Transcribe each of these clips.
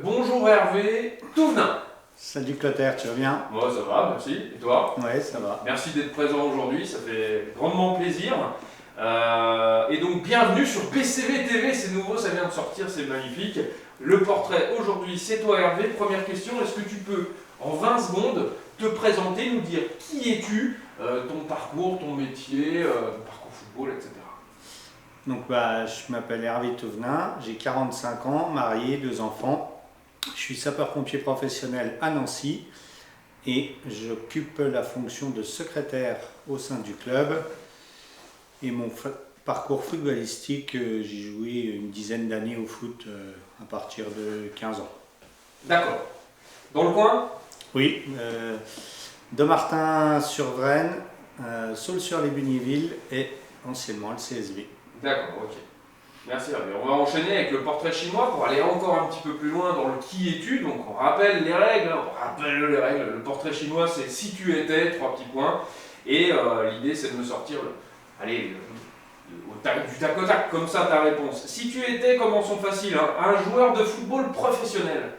Bonjour Hervé Touvenin. Salut Clotaire, tu vas bien? Moi ça va, merci. Et toi? Ouais, ça va. Merci d'être présent aujourd'hui, ça fait grandement plaisir. Et donc bienvenue sur PCV TV, c'est nouveau, ça vient de sortir, c'est magnifique. Le portrait aujourd'hui, c'est toi Hervé. Première question, est-ce que tu peux en 20 secondes te présenter, nous dire qui es-tu, ton parcours, ton métier, ton parcours football, etc. Donc je m'appelle Hervé Touvenin, j'ai 45 ans, marié, 2 enfants. Je suis sapeur-pompier professionnel à Nancy et j'occupe la fonction de secrétaire au sein du club. Et mon parcours footballistique, j'ai joué une dizaine d'années au foot à partir de 15 ans. D'accord. Dans le coin? Oui, Dommartin-sur-Vraine, Saulx-sur-les-Bugnévilles et anciennement le CSV. D'accord, ok. Merci Hervé. On va enchaîner avec le portrait chinois pour aller encore un petit peu plus loin dans le qui es-tu. Donc on rappelle les règles, Le portrait chinois c'est si tu étais, 3 petits points. Et l'idée c'est de me sortir du tac au tac, comme ça ta réponse. Si tu étais, commençons facile, hein, un joueur de football professionnel,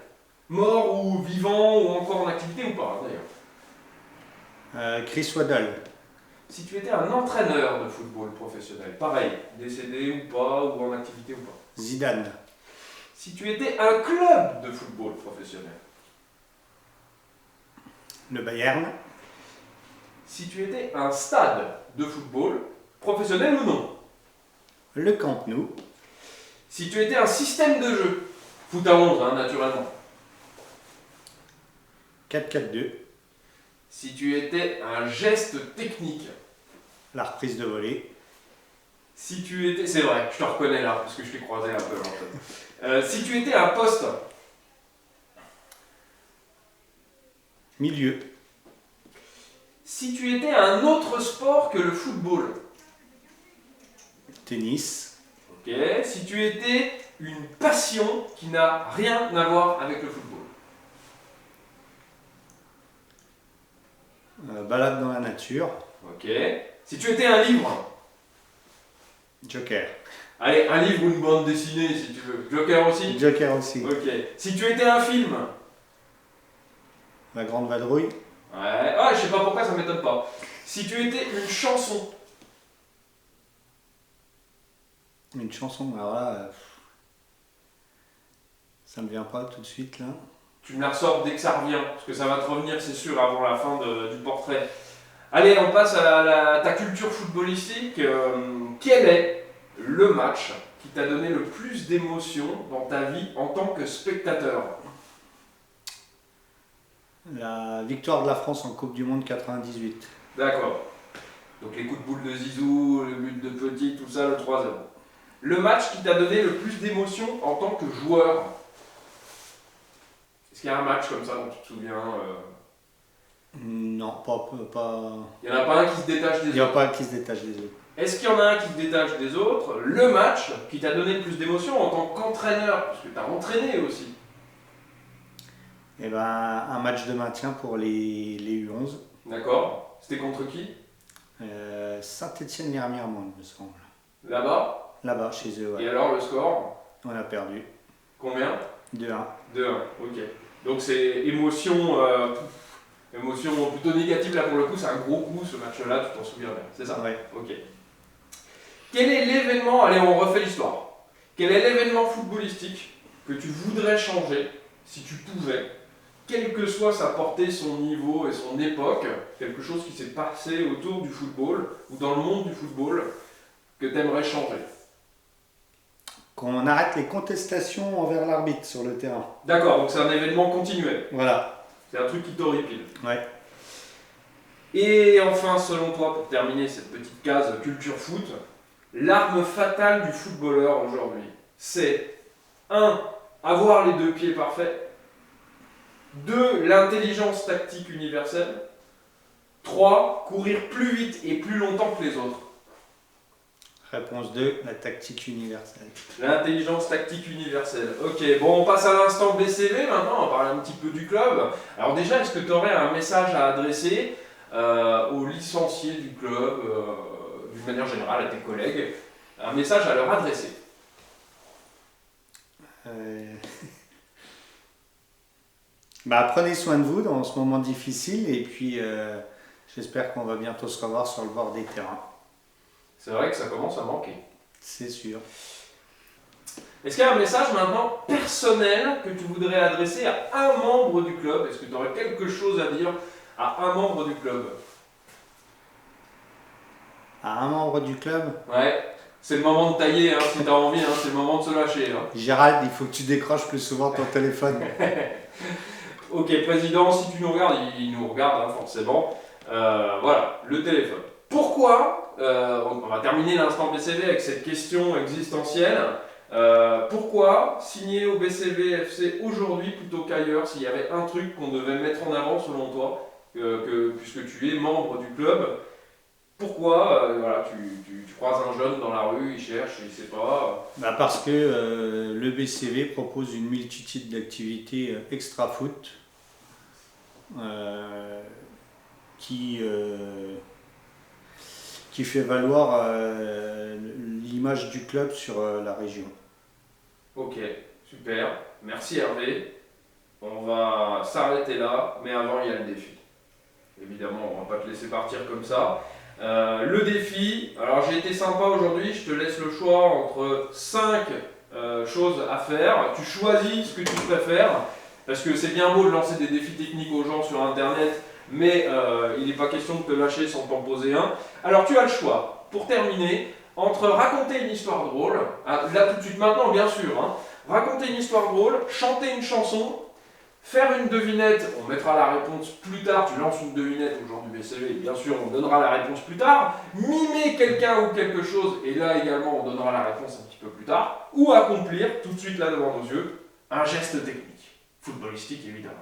mort ou vivant ou encore en activité ou pas d'ailleurs. Chris Waddle. Si tu étais un entraîneur de football professionnel, pareil, décédé ou pas, ou en activité ou pas. Zidane. Si tu étais un club de football professionnel. Le Bayern. Si tu étais un stade de football, professionnel ou non. Le Camp Nou. Si tu étais un système de jeu, foot à 11, hein, naturellement. 4-4-2. Si tu étais un geste technique. La reprise de volée. Si tu étais... C'est vrai, je te reconnais là, parce que je t'ai croisé un peu. Si tu étais un poste. Milieu. Si tu étais un autre sport que le football. Tennis. Ok. Si tu étais une passion qui n'a rien à voir avec le football. Balade dans la nature. Ok. Si tu étais un livre. Joker. Allez, un livre ou une bande dessinée si tu veux. Joker aussi. Joker aussi. Ok. Si tu étais un film. La Grande Vadrouille. Ouais. Ah, je sais pas pourquoi, ça m'étonne pas. Si tu étais une chanson. Une chanson, alors là, ça me vient pas tout de suite là. Tu me la ressors dès que ça revient, parce que ça va te revenir, c'est sûr, avant la fin du portrait. Allez, on passe à ta culture footballistique. Quel est le match qui t'a donné le plus d'émotion dans ta vie en tant que spectateur? La victoire de la France en Coupe du Monde 98. D'accord. Donc les coups de boule de Zizou, le but de Petit, tout ça, le 3-0. Le match qui t'a donné le plus d'émotion en tant que joueur? Est-ce qu'il y a un match comme ça dont tu te souviens Non, pas. Il n'y en a pas un qui se détache des Il n'y a autres. pas qui se détache des autres. Est-ce qu'il y en a un qui se détache des autres? Le match qui t'a donné le plus d'émotion en tant qu'entraîneur, parce que tu as entraîné aussi. Et un match de maintien pour les U11. D'accord. C'était contre qui? Saint-Étienne-Lhermière-Mont, il me semble. Là-bas. Là-bas, chez eux, Et ouais. alors le score? On a perdu. Combien? 2-1. 2-1. Ok. Donc c'est émotion plutôt négative là pour le coup, c'est un gros coup ce match-là, tu t'en souviens bien, c'est ça? Ouais. Ok. Quel est l'événement, allez on refait l'histoire, quel est l'événement footballistique que tu voudrais changer si tu pouvais, quelle que soit sa portée, son niveau et son époque, quelque chose qui s'est passé autour du football ou dans le monde du football que tu aimerais changer? Qu'on arrête les contestations envers l'arbitre sur le terrain. D'accord, donc c'est un événement continuel, Voilà. c'est un truc qui t'horripile. Ouais. Et enfin, selon toi, pour terminer cette petite case culture foot, l'arme fatale du footballeur aujourd'hui, c'est 1. Avoir les 2 pieds parfaits, 2. L'intelligence tactique universelle, 3. Courir plus vite et plus longtemps que les autres. Réponse 2, la tactique universelle. L'intelligence tactique universelle. Ok, bon, on passe à l'instant BCV maintenant, on va parler un petit peu du club. Alors déjà, est-ce que tu aurais un message à adresser aux licenciés du club, d'une manière générale, à tes collègues, un message à leur adresser? Bah, prenez soin de vous dans ce moment difficile et puis j'espère qu'on va bientôt se revoir sur le bord des terrains. C'est vrai que ça commence à manquer. C'est sûr. Est-ce qu'il y a un message maintenant personnel que tu voudrais adresser à un membre du club? Est-ce que tu aurais quelque chose à dire à un membre du club? À un membre du club, Ouais, c'est le moment de tailler, hein, si tu as envie, hein, c'est le moment de se lâcher. Hein. Gérald, il faut que tu décroches plus souvent ton téléphone. Ok, président, si tu nous regardes, il nous regarde hein, forcément. Voilà, le téléphone. Pourquoi, on va terminer l'instant BCV avec cette question existentielle, pourquoi signer au BCV FC aujourd'hui plutôt qu'ailleurs s'il y avait un truc qu'on devait mettre en avant selon toi, puisque tu es membre du club, pourquoi voilà, tu croises un jeune dans la rue, il cherche, il sait pas. Bah parce que le BCV propose une multitude d'activités extra-foot euh, qui, euh, qui fait valoir l'image du club sur la région. Ok, super. Merci Hervé. On va s'arrêter là, mais avant il y a le défi. Évidemment, on va pas te laisser partir comme ça. Le défi, alors j'ai été sympa aujourd'hui, je te laisse le choix entre 5 choses à faire. Tu choisis ce que tu préfères, parce que c'est bien beau de lancer des défis techniques aux gens sur internet, mais il n'est pas question de te lâcher sans t'en poser un. Alors tu as le choix, pour terminer, entre raconter une histoire drôle, là tout de suite maintenant bien sûr, hein, raconter une histoire drôle, chanter une chanson, faire une devinette, on mettra la réponse plus tard, tu lances une devinette au genre du BCV, bien sûr on donnera la réponse plus tard, mimer quelqu'un ou quelque chose, et là également on donnera la réponse un petit peu plus tard, ou accomplir, tout de suite là devant nos yeux, un geste technique, footballistique évidemment.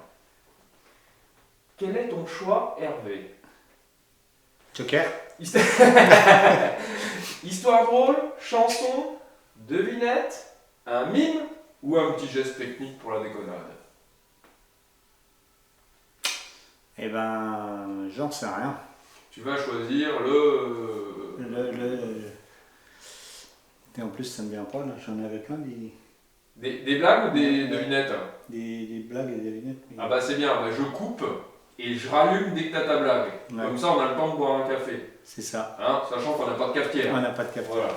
Quel est ton choix Hervé? Joker. Histoire drôle, chanson, devinette, un mime ou un petit geste technique pour la déconnade? Eh ben, j'en sais rien. Tu vas choisir Et en plus, ça me vient pas, là. J'en avais plein Des blagues ou des devinettes? des blagues et des lunettes. Ah bah c'est bien, bah je coupe et je rallume dès que t'as ta blague. Ouais. Comme ça on a le temps de boire un café. C'est ça. Hein, sachant qu'on n'a pas de cafetière. On n'a pas de café. Voilà.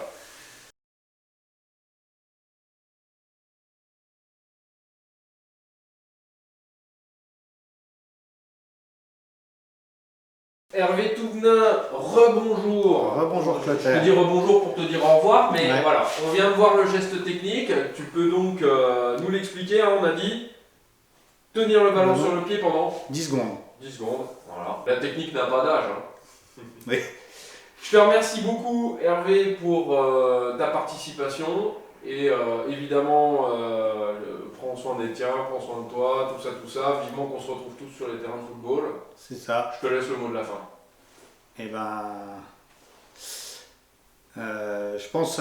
Hervé Touvenin, rebonjour. Rebonjour, Je te Clotaire. dis rebonjour pour te dire au revoir, mais Ouais. voilà, on vient de voir le geste technique. Tu peux donc nous l'expliquer, hein, on a dit tenir le ballon sur le pied pendant 10 secondes. 10 secondes. Voilà. La technique n'a pas d'âge. Hein. Oui. Je te remercie beaucoup Hervé pour ta participation et évidemment prends soin des tiens, prends soin de toi, tout ça. Vivement qu'on se retrouve tous sur les terrains de football. C'est ça. Je te laisse le mot de la fin. Eh ben, je pense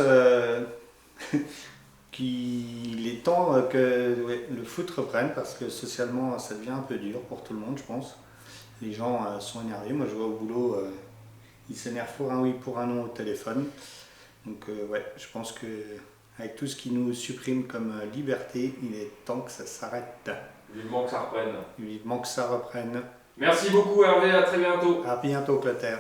qu'il est temps que le foot reprenne parce que socialement ça devient un peu dur pour tout le monde, je pense. Les gens sont énervés. Moi, je vois au boulot, ils s'énervent pour un oui, pour un non au téléphone. Donc, ouais, je pense que avec tout ce qui nous supprime comme liberté, il est temps que ça s'arrête. Vivement que ça reprenne. Vivement que ça reprenne. Merci beaucoup Hervé, à très bientôt. À bientôt, Clotaire.